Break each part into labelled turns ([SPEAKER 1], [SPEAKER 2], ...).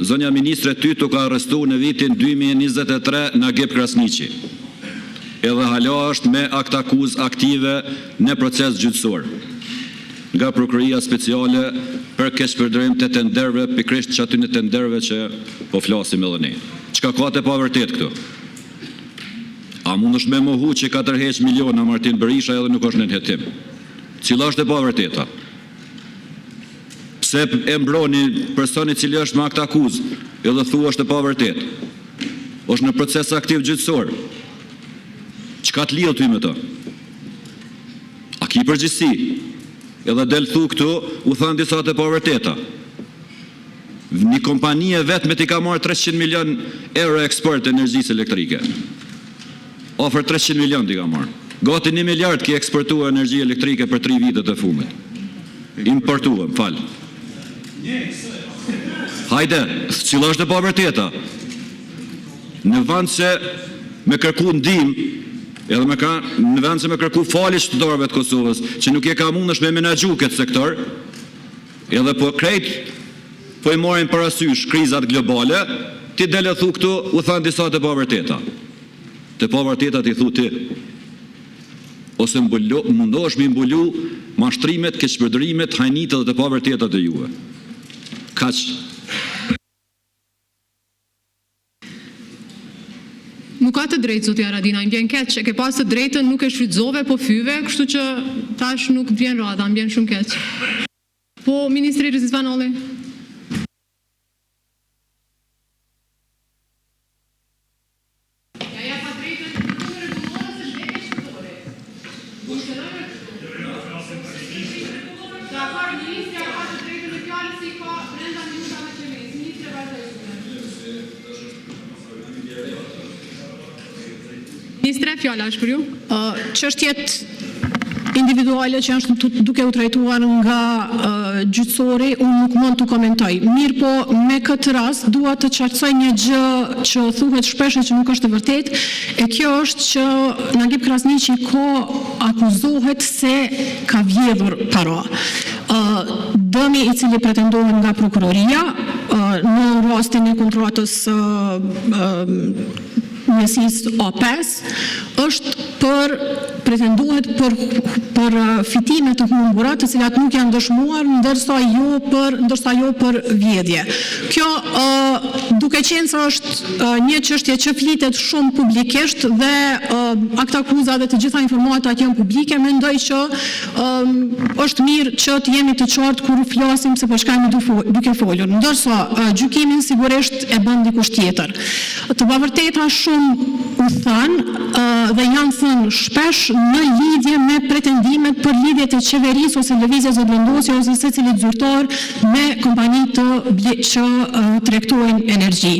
[SPEAKER 1] zonja ministre Tytu ka arrestu në vitin 2023 Nagip Krasniqi. Edhe hala është me akt akuz aktive në proces gjyqësor nga prokuroria speciale për keqpërdërim të tenderëve, pikërisht që aty në tenderëve që po flasim edhe ne. Çka ka të pavërtet këtu? A mund është me mohu që ka tërheq miliona Martin Berisha edhe nuk është në hetim? Cila është e pavërteta? Pse e mbroni personi cili është me akt akuz edhe thua është e pavërtet? Është në proces aktiv gjyqësor. Çka të lidh ty me to? A ki përgjegjësi? Edhe del thu këtu, u thanë disa të pavërteta. Një kompanie vetë me t'i ka marrë 300 milion euro eksport energjisë elektrike. Ofër 300 milion t'i ka marrë. Gati 1 miliard ki eksportua energji elektrike për 3 vitet e fundit. Importuam, falë. Hajde, cila është e pavërteta? Në vend se me kërku ndihmë, edhe në vend se me kërku falje qytetarëve të Kosovës, që nuk e ka mundësh me menaxhu këtë sektor, edhe po krejt, po i marrin parasysh krizat globale, ti dele thu këtu, u thanë disa të pavërteta. Të pavërteta ti thu ti. Ose mundohesh me mbulu mashtrimet, keqpërdërimet, hajnitë dhe të pavërtetat e juve. Kaq.
[SPEAKER 2] Nuk ka të drejtë, zotja Radina, më vjen keq, e ke pas të drejtën, nuk e shfrytëzove, po fyve, kështu që tash nuk të vjen rada, më vjen shumë keq. Po, Ministri Rizvanolli? Ministre, fjala është për ju?
[SPEAKER 3] Çështjet individuale që është duke u trajtuar nga gjyqësori, unë nuk mund të komentoj. Mirë po, me këtë rast, dua të qartësoj një gjë që thuhet shpesh që nuk është e vërtet, e kjo është që Nagip Krasniqi akuzohet se ka vjedhur para. Dëmi i cili pretendohet nga prokuroria, në rastin e kontratës njësisë A5, është pretendohet për fitime të humbura, të cilat nuk janë dëshmuar, ndërsa jo për vjedhje. Kjo, duke qenë se është një çështje që flitet shumë publikisht dhe akt akuza dhe të gjitha informatat janë publike, mendoj që është mirë që të jemi të qartë kur flasim se për çka jemi duke folur. Ndërsa gjykimin sigurisht e bën dikush tjetër. Të pavërteta shumë u thanë dhe janë thënë shpesh në lidhje me pretendimet për lidhjet e qeverisë ose lëvizjes së vendosjes ose secilit zyrtar me kompani që tregtojnë energji.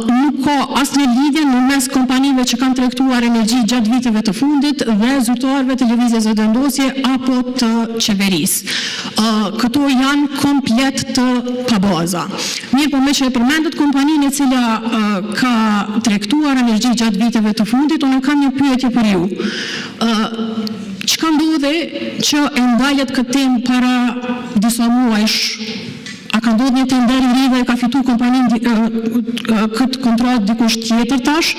[SPEAKER 3] Nuk ka asnjë lidhje në mes kompanive që kanë tregtuar energji gjatë viteve të fundit dhe zyrtarëve të lëvizjes së vendosjes apo të qeverisë. Këto janë komplet të pabaza. Mirë po, me që e përmendet kompaninë e cila ka tregtuar energji gjatë viteve të fundit, unë kam një pyetje për ju. Çka ndodhi që e ndalet këtë temë para disa muajsh? A ka ndodhur një tender i ri dhe ka fituar kompaninë këtë kontratë dikush tjetër tash?